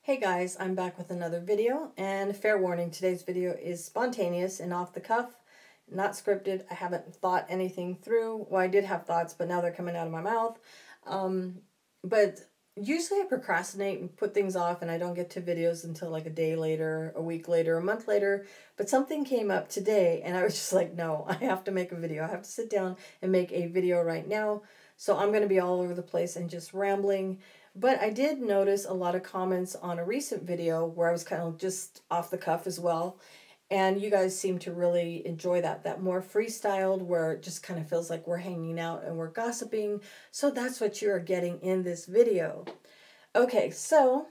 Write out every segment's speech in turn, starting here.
Hey guys, I'm back with another video, and fair warning, today's video is spontaneous and off the cuff, not scripted. I haven't thought anything through. Well, I did have thoughts, but now they're coming out of my mouth. But usually I procrastinate and put things off, and I don't get to videos until like a day later, a week later, a month later. But something came up today, and I was just like, no, I have to make a video. I have to sit down and make a video right now. So I'm going to be all over the place and just rambling. But I did notice a lot of comments on a recent video where I was kind of just off the cuff as well. And you guys seem to really enjoy that more freestyled, where it just kind of feels like we're hanging out and we're gossiping. So that's what you are getting in this video. Okay, so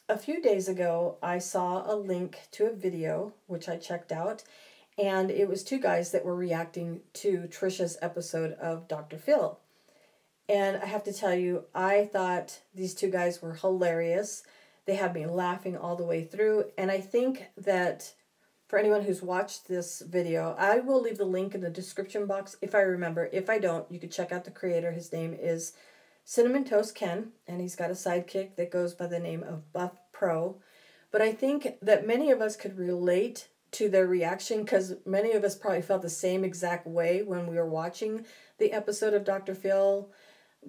a few days ago, I saw a link to a video, which I checked out. And it was two guys that were reacting to Trisha's episode of Dr. Phil. And I have to tell you, I thought these two guys were hilarious. They had me laughing all the way through. And I think that for anyone who's watched this video, I will leave the link in the description box if I remember. If I don't, you can check out the creator. His name is Cinnamon Toast Ken, and he's got a sidekick that goes by the name of Buff Pro. But I think that many of us could relate to their reaction, because many of us probably felt the same exact way when we were watching the episode of Dr. Phil.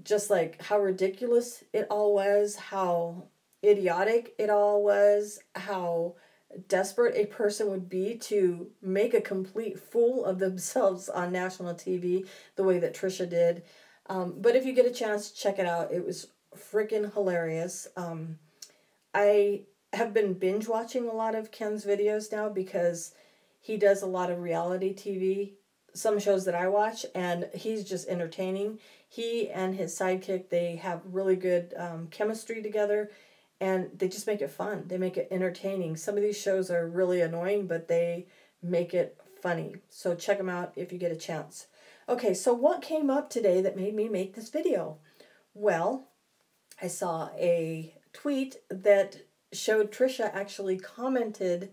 Just like how ridiculous it all was, how idiotic it all was, how desperate a person would be to make a complete fool of themselves on national TV the way that Trisha did. But if you get a chance, check it out. It was freaking hilarious. I have been binge watching a lot of Ken's videos now because he does a lot of reality TV, some shows that I watch, and he's just entertaining. He and his sidekick, they have really good chemistry together, and they just make it fun. They make it entertaining. Some of these shows are really annoying, but they make it funny. So check them out if you get a chance. Okay, so what came up today that made me make this video? Well, I saw a tweet that showed Trisha actually commented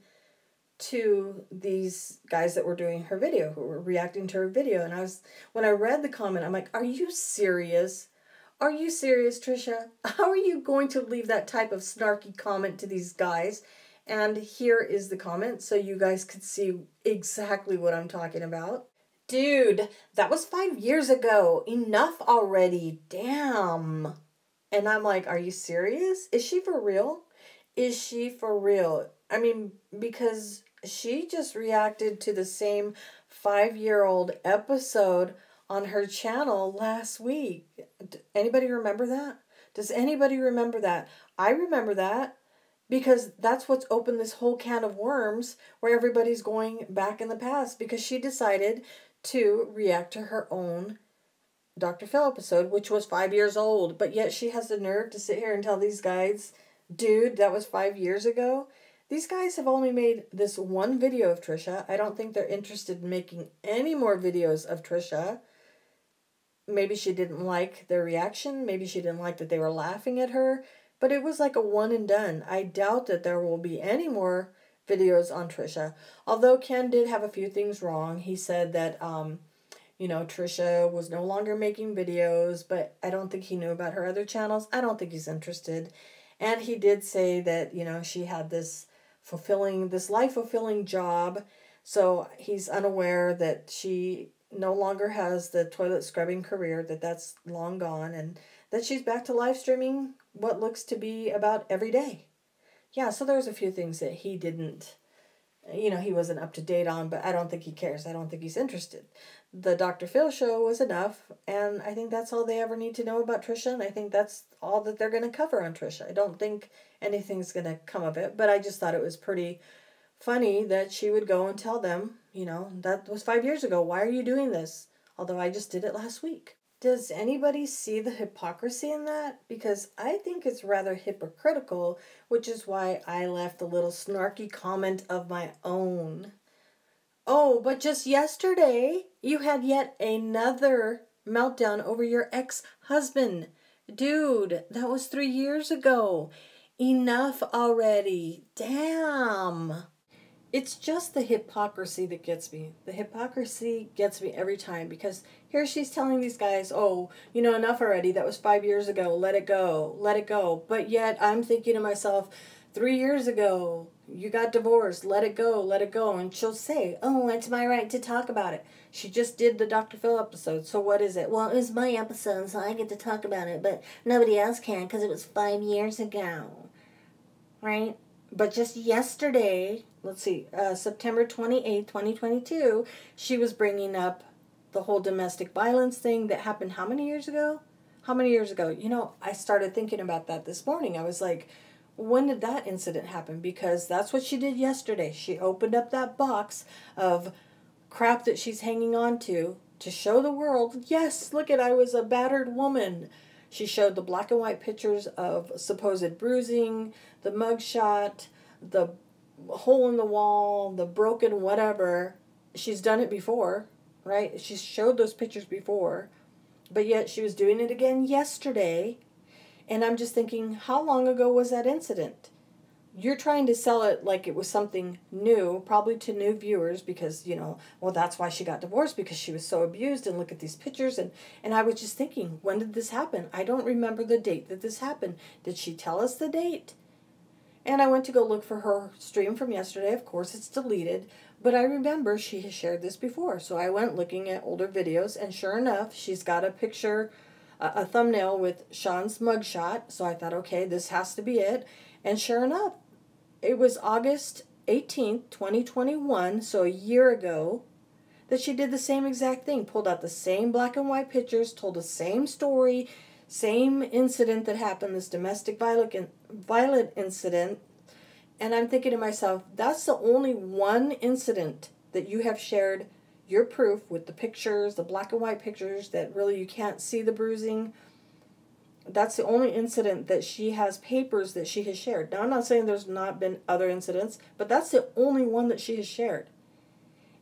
to these guys that were doing her video, who were reacting to her video. And when I read the comment, I'm like, are you serious? Are you serious, Trisha? How are you going to leave that type of snarky comment to these guys? And here is the comment so you guys could see exactly what I'm talking about. Dude, that was 5 years ago. Enough already. Damn. And I'm like, are you serious? Is she for real? Is she for real? I mean, because she just reacted to the same 5-year-old episode on her channel last week. Anybody remember that? Does anybody remember that? I remember that because that's what's opened this whole can of worms where everybody's going back in the past, because she decided to react to her own Dr. Phil episode, which was 5 years old, but yet she has the nerve to sit here and tell these guys, dude, that was 5 years ago. These guys have only made this one video of Trisha. I don't think they're interested in making any more videos of Trisha. Maybe she didn't like their reaction. Maybe she didn't like that they were laughing at her. But it was like a one and done. I doubt that there will be any more videos on Trisha. Although Ken did have a few things wrong. He said that, Trisha was no longer making videos, but I don't think he knew about her other channels. I don't think he's interested. And he did say that, she had this life-fulfilling job. So he's unaware that she no longer has the toilet scrubbing career, that's long gone, and that she's back to live streaming what looks to be about every day. Yeah, so there's a few things that he didn't, he wasn't up to date on, but I don't think he cares. I don't think he's interested. The Dr. Phil show was enough, and I think that's all they ever need to know about Trisha, and I think that's all that they're going to cover on Trisha. I don't think anything's going to come of it, but I just thought it was pretty funny that she would go and tell them, that was 5 years ago. Why are you doing this? Although I just did it last week. Does anybody see the hypocrisy in that? Because I think it's rather hypocritical, which is why I left a little snarky comment of my own. Oh, but just yesterday, you had yet another meltdown over your ex-husband. Dude, that was 3 years ago. Enough already. Damn. It's just the hypocrisy that gets me. The hypocrisy gets me every time, because Here she's telling these guys, oh, you know, enough already. That was 5 years ago. Let it go. Let it go. But yet I'm thinking to myself, 3 years ago, you got divorced. Let it go. Let it go. And she'll say, oh, it's my right to talk about it. She just did the Dr. Phil episode. So what is it? Well, it was my episode, so I get to talk about it. But nobody else can because it was 5 years ago. Right? But just yesterday, let's see, September 28th, 2022, she was bringing up the whole domestic violence thing that happened how many years ago? How many years ago? You know, I started thinking about that this morning. I was like, when did that incident happen? Because that's what she did yesterday. She opened up that box of crap that she's hanging on to show the world, yes, look at, I was a battered woman. She showed the black and white pictures of supposed bruising, the mugshot, the hole in the wall, the broken whatever. She's done it before, right? She's showed those pictures before, but yet she was doing it again yesterday. And I'm just thinking, how long ago was that incident? You're trying to sell it like it was something new, probably to new viewers, because, you know, well, that's why she got divorced, because she was so abused, and look at these pictures. And I was just thinking, when did this happen? I don't remember the date that this happened. Did she tell us the date? And I went to go look for her stream from yesterday. Of course, it's deleted, but I remember she has shared this before. So I went looking at older videos, and sure enough, she's got a picture, a thumbnail with Sean's mugshot. So I thought, okay, this has to be it. And sure enough, it was August 18th, 2021, so a year ago, that she did the same exact thing. Pulled out the same black and white pictures, told the same story, same incident that happened, this domestic violent incident. And I'm thinking to myself, that's the only one incident that you have shared your proof with the pictures, the black and white pictures that really you can't see the bruising. That's the only incident that she has papers that she has shared. Now, I'm not saying there's not been other incidents, but that's the only one that she has shared.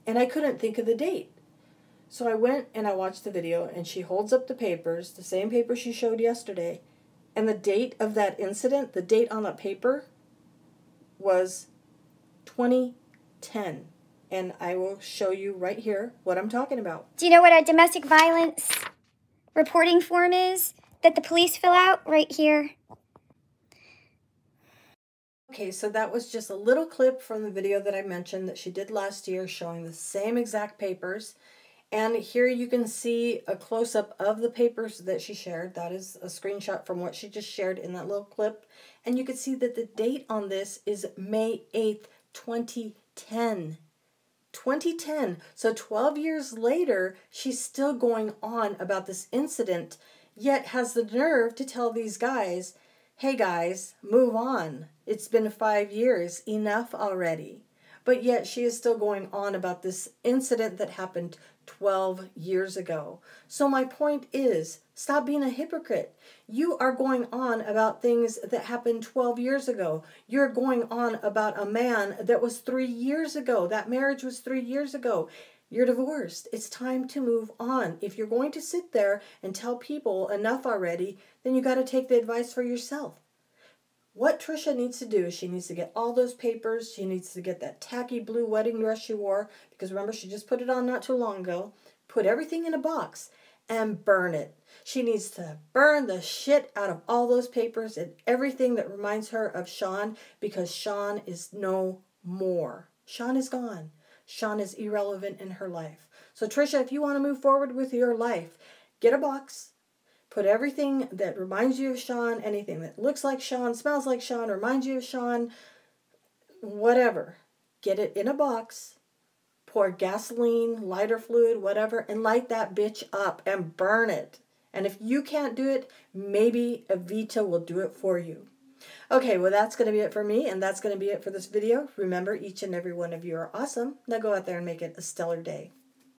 And I couldn't think of the date. So I went and I watched the video, and she holds up the papers, the same paper she showed yesterday. And the date of that incident, the date on that paper, was 2010. And I will show you right here what I'm talking about. Do you know what a domestic violence reporting form is that the police fill out? Right here. Okay, so that was just a little clip from the video that I mentioned that she did last year showing the same exact papers. And here you can see a close-up of the papers that she shared. That is a screenshot from what she just shared in that little clip. And you can see that the date on this is May 8th, 2010. 2010. So 12 years later, she's still going on about this incident, yet has the nerve to tell these guys, hey guys, move on. It's been 5 years. Enough already. But yet she is still going on about this incident that happened 12 years ago. So my point is, stop being a hypocrite. You are going on about things that happened 12 years ago. You're going on about a man that was 3 years ago. That marriage was 3 years ago. You're divorced. It's time to move on. If you're going to sit there and tell people enough already, then you got to take the advice for yourself. What Trisha needs to do is she needs to get all those papers. She needs to get that tacky blue wedding dress she wore, because remember, she just put it on not too long ago. Put everything in a box and burn it. She needs to burn the shit out of all those papers and everything that reminds her of Sean, because Sean is no more. Sean is gone. Sean is irrelevant in her life. So Trisha, if you want to move forward with your life, get a box. Put everything that reminds you of Sean, anything that looks like Sean, smells like Sean, reminds you of Sean, whatever. Get it in a box, pour gasoline, lighter fluid, whatever, and light that bitch up and burn it. And if you can't do it, maybe Evita will do it for you. Okay, well, that's going to be it for me, and that's going to be it for this video. Remember, each and every one of you are awesome. Now go out there and make it a stellar day.